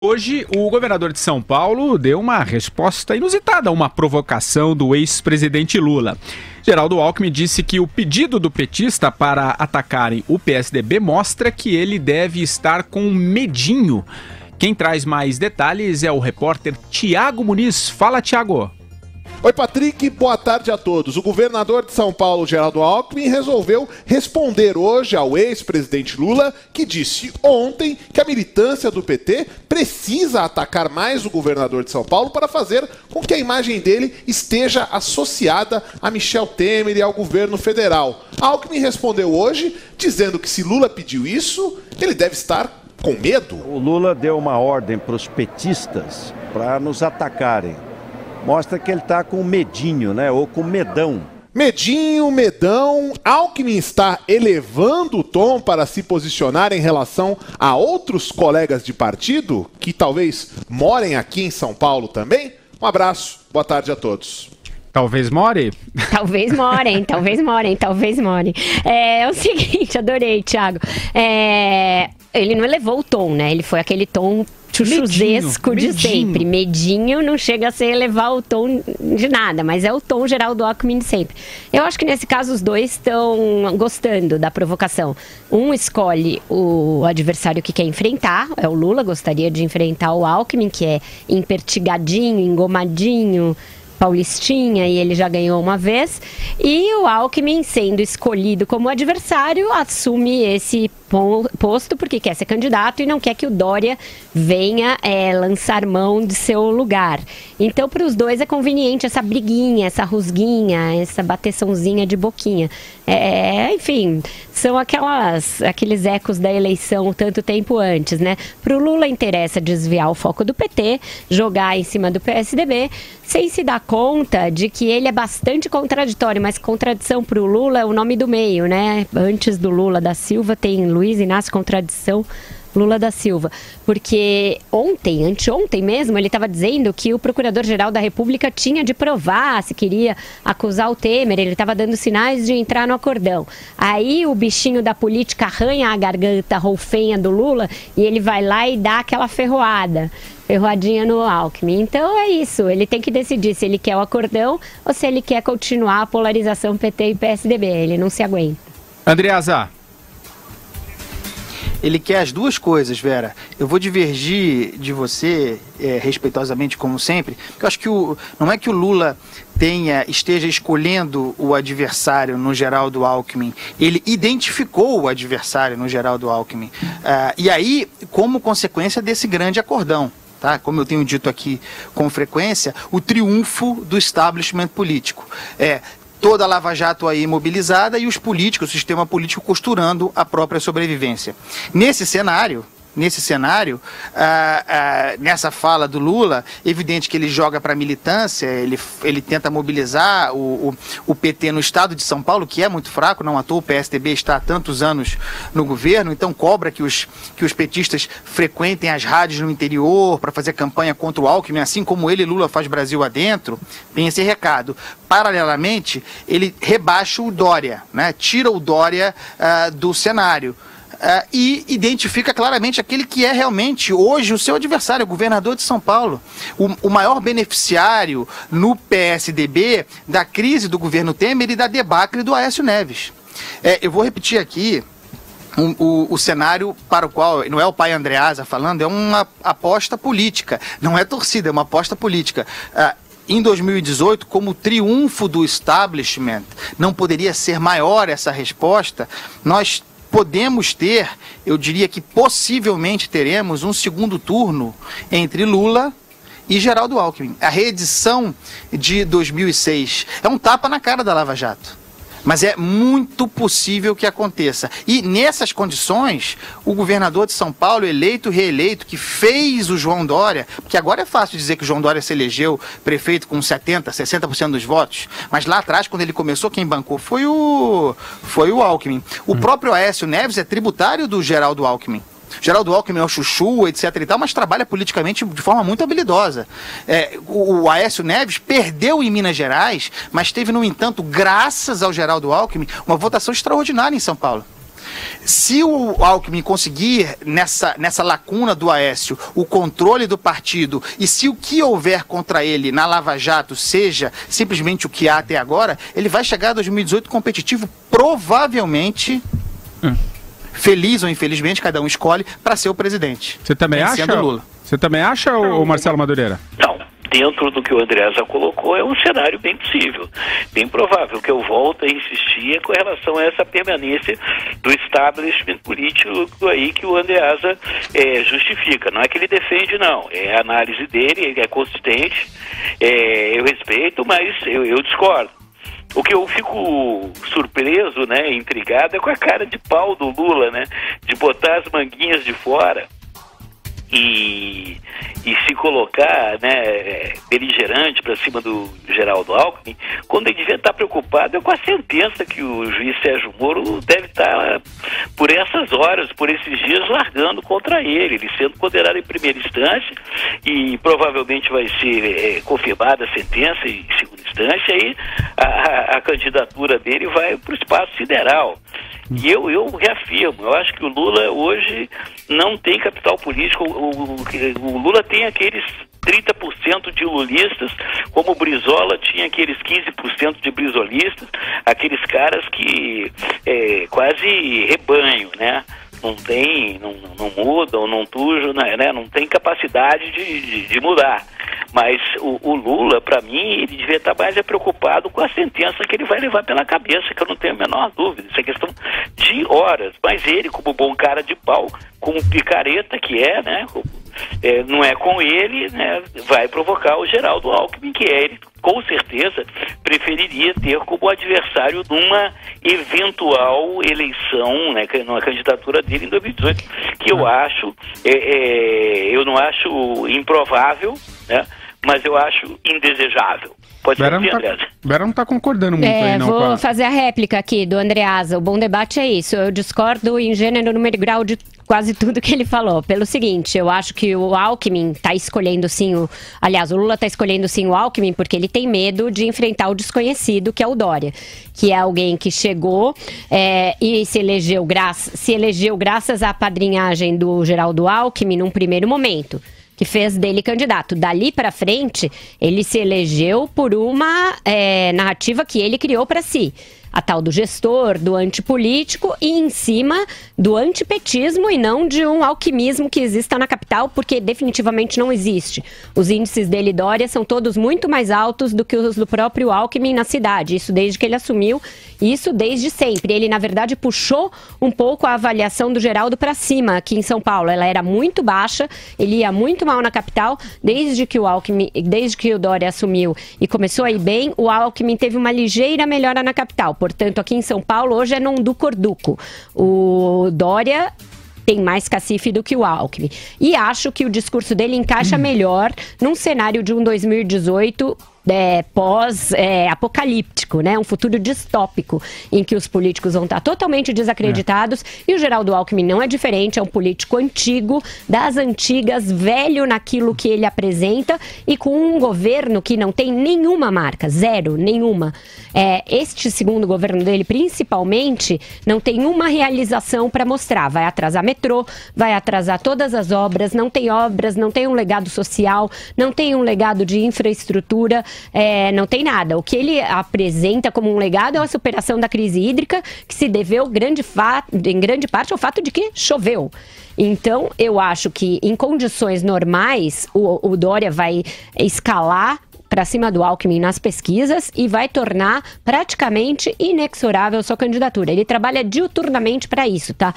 Hoje, o governador de São Paulo deu uma resposta inusitada a uma provocação do ex-presidente Lula. Geraldo Alckmin disse que o pedido do petista para atacarem o PSDB mostra que ele deve estar com medinho. Quem traz mais detalhes é o repórter Tiago Muniz. Fala, Tiago. Oi, Patrick, boa tarde a todos. O governador de São Paulo, Geraldo Alckmin, resolveu responder hoje ao ex-presidente Lula, que disse ontem que a militância do PT precisa atacar mais o governador de São Paulo para fazer com que a imagem dele esteja associada a Michel Temer e ao governo federal. Alckmin respondeu hoje dizendo que se Lula pediu isso, ele deve estar com medo. O Lula deu uma ordem para os petistas para nos atacarem. Mostra que ele está com medinho, né? Ou com medão. Medinho, medão. Alckmin está elevando o tom para se posicionar em relação a outros colegas de partido que talvez morem aqui em São Paulo também? Um abraço, boa tarde a todos. Talvez more? Talvez morem, talvez morem, talvez morem. É o seguinte, adorei, Thiago. Ele não elevou o tom, né? Ele foi aquele tom chuchuzesco de sempre. Medinho não chega a ser elevar o tom de nada, mas é o tom geral do Alckmin de sempre. Eu acho que nesse caso os dois estão gostando da provocação. Um escolhe o adversário que quer enfrentar, é o Lula, gostaria de enfrentar o Alckmin, que é empertigadinho, engomadinho, paulistinha, e ele já ganhou uma vez, e o Alckmin, sendo escolhido como adversário, assume esse posto porque quer ser candidato e não quer que o Dória venha lançar mão de seu lugar. Então, para os dois é conveniente essa briguinha, essa rusguinha, essa bateçãozinha de boquinha. Enfim, são aqueles ecos da eleição tanto tempo antes, né? Para o Lula interessa desviar o foco do PT, jogar em cima do PSDB, sem se dar conta de que ele é bastante contraditório, mas contradição para o Lula é o nome do meio, né? Antes do Lula da Silva tem Luiz Inácio Contradição Lula da Silva, porque anteontem mesmo, ele estava dizendo que o Procurador-Geral da República tinha de provar se queria acusar o Temer, ele estava dando sinais de entrar no acordão. Aí o bichinho da política arranha a garganta rolfenha do Lula e ele vai lá e dá aquela ferroadinha no Alckmin. Então é isso, ele tem que decidir se ele quer o acordão ou se ele quer continuar a polarização PT e PSDB, ele não se aguenta. Andreasa. Ele quer as duas coisas, Vera. Eu vou divergir de você, respeitosamente, como sempre, porque eu acho que não é que o Lula esteja escolhendo o adversário no Geraldo Alckmin. Ele identificou o adversário no Geraldo Alckmin. E aí, como consequência desse grande acordão, tá? Como eu tenho dito aqui com frequência, o triunfo do establishment político. Toda a Lava Jato aí mobilizada e os políticos, o sistema político costurando a própria sobrevivência. Nesse cenário, nessa fala do Lula, evidente que ele joga para a militância, ele tenta mobilizar o PT no estado de São Paulo, que é muito fraco, não à toa o PSDB está há tantos anos no governo, então cobra que os petistas frequentem as rádios no interior para fazer campanha contra o Alckmin, assim como Lula faz Brasil adentro, tem esse recado. Paralelamente, ele rebaixa o Dória, né? Tira o Dória do cenário. E identifica claramente aquele que é realmente hoje o seu adversário, o governador de São Paulo, o maior beneficiário no PSDB da crise do governo Temer e da debacle do Aécio Neves. Eu vou repetir aqui o cenário para o qual, não é o pai Andreasa falando, é uma aposta política, não é torcida, é uma aposta política. Em 2018, como triunfo do establishment, não poderia ser maior essa resposta, nós podemos ter, eu diria que possivelmente teremos um segundo turno entre Lula e Geraldo Alckmin. A reedição de 2006 é um tapa na cara da Lava Jato. Mas é muito possível que aconteça. E nessas condições, o governador de São Paulo, eleito e reeleito, que fez o João Dória, porque agora é fácil dizer que o João Dória se elegeu prefeito com 70%, 60% dos votos, mas lá atrás, quando ele começou, quem bancou foi o Alckmin. O próprio Aécio Neves é tributário do Geraldo Alckmin. Geraldo Alckmin é o chuchu, etc e tal, mas trabalha politicamente de forma muito habilidosa. O Aécio Neves perdeu em Minas Gerais, mas teve, no entanto, graças ao Geraldo Alckmin, uma votação extraordinária em São Paulo. Se o Alckmin conseguir, nessa lacuna do Aécio, o controle do partido, e se o que houver contra ele na Lava Jato seja simplesmente o que há até agora, ele vai chegar a 2018 competitivo, provavelmente, feliz ou infelizmente, cada um escolhe, para ser o presidente. Você também acha, Lula? Você também acha, o Marcelo Madureira? Não. Dentro do que o Andreasa colocou, é um cenário bem possível, bem provável, que eu volto a insistir com relação a essa permanência do establishment político aí que o Andreasa justifica. Não é que ele defende, não. É a análise dele, ele é consistente, eu respeito, mas eu discordo. O que eu fico surpreso, né, intrigado, é com a cara de pau do Lula, né, de botar as manguinhas de fora e se colocar, né, beligerante para cima do Geraldo Alckmin, quando ele devia estar preocupado com a sentença que o juiz Sérgio Moro deve estar, por essas horas, por esses dias, largando contra ele sendo condenado em primeira instância, e provavelmente vai ser confirmada a sentença em segunda instância, e a candidatura dele vai para o espaço sideral. E eu reafirmo, eu acho que o Lula hoje não tem capital político. O Lula tem aqueles 30% de lulistas, como o Brizola tinha aqueles 15% de brizolistas, aqueles caras que quase rebanho, né? Não mudam, não tujam, né? Não tem capacidade de mudar. Mas o Lula, para mim, ele devia estar mais preocupado com a sentença que ele vai levar pela cabeça, que eu não tenho a menor dúvida. Isso é questão de horas. Mas ele, como bom cara de pau, como picareta que é, né? Não é com ele, né? Vai provocar o Geraldo Alckmin, que ele, com certeza, preferiria ter como adversário numa eventual eleição, né, numa candidatura dele em 2018, que eu acho, eu não acho improvável, né, mas eu acho indesejável. Pode ser, Andreasa? Vera não está concordando muito aí, não. Vou fazer a réplica aqui do Andreasa. O bom debate é isso. Eu discordo em gênero, número e grau de quase tudo que ele falou. Pelo seguinte, eu acho que o Alckmin está escolhendo sim o Lula está escolhendo sim o Alckmin porque ele tem medo de enfrentar o desconhecido, que é o Dória, que é alguém que chegou e se elegeu graças à padrinhagem do Geraldo Alckmin num primeiro momento, que fez dele candidato. Dali para frente, ele se elegeu por uma narrativa que ele criou para si. A tal do gestor, do antipolítico e em cima do antipetismo e não de um alquimismo que exista na capital, porque definitivamente não existe. Os índices dele, Dória, são todos muito mais altos do que os do próprio Alckmin na cidade. Isso desde que ele assumiu, isso desde sempre. Ele, na verdade, puxou um pouco a avaliação do Geraldo para cima aqui em São Paulo. Ela era muito baixa, ele ia muito mal na capital. Desde que o Dória assumiu e começou a ir bem, o Alckmin teve uma ligeira melhora na capital. Portanto, aqui em São Paulo, hoje é num corduco. O Dória tem mais cacife do que o Alckmin. E acho que o discurso dele encaixa melhor num cenário de um 2018 pós-apocalíptico, né? Um futuro distópico em que os políticos vão estar totalmente desacreditados e o Geraldo Alckmin não é diferente, é um político antigo, das antigas, velho naquilo que ele apresenta e com um governo que não tem nenhuma marca, zero, nenhuma. Este segundo governo dele, principalmente, não tem uma realização para mostrar. Vai atrasar metrô, vai atrasar todas as obras, não tem um legado social, não tem um legado de infraestrutura, não tem nada. O que ele apresenta como um legado é a superação da crise hídrica, que se deveu em grande parte ao fato de que choveu. Então, eu acho que em condições normais, o Dória vai escalar para cima do Alckmin nas pesquisas e vai tornar praticamente inexorável sua candidatura. Ele trabalha diuturnamente para isso, tá?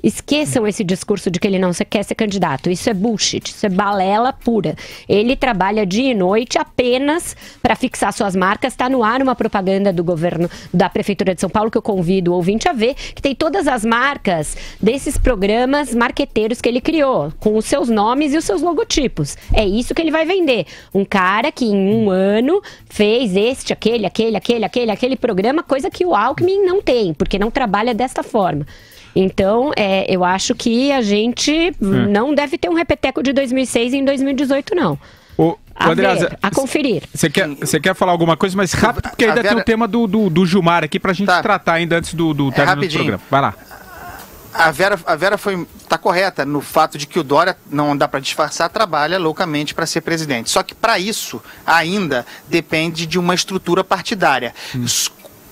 Esqueçam esse discurso de que ele não quer ser candidato. Isso é bullshit, isso é balela pura. Ele trabalha dia e noite apenas para fixar suas marcas. Está no ar uma propaganda do governo da Prefeitura de São Paulo, que eu convido o ouvinte a ver, que tem todas as marcas desses programas marqueteiros que ele criou, com os seus nomes e os seus logotipos. É isso que ele vai vender. Um cara que em um ano fez aquele programa, coisa que o Alckmin não tem, porque não trabalha desta forma. Então, eu acho que a gente não deve ter um repeteco de 2006 em 2018, não. A conferir. Você quer falar alguma coisa, mas rápido, porque ainda tem o tema do Gilmar aqui pra gente tratar ainda antes do término do programa. Vai lá. A Vera está correta no fato de que o Dória, não dá para disfarçar, trabalha loucamente para ser presidente. Só que para isso ainda depende de uma estrutura partidária,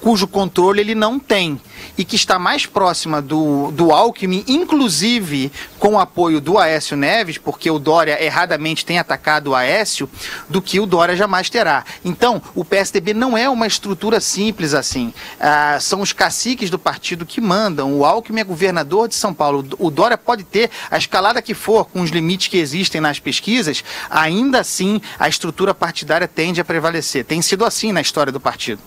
cujo controle ele não tem, e que está mais próxima do Alckmin, inclusive com o apoio do Aécio Neves, porque o Dória erradamente tem atacado o Aécio, do que o Dória jamais terá. Então, o PSDB não é uma estrutura simples assim. São os caciques do partido que mandam. O Alckmin é governador de São Paulo. O Dória pode ter a escalada que for, com os limites que existem nas pesquisas, ainda assim a estrutura partidária tende a prevalecer. Tem sido assim na história do partido.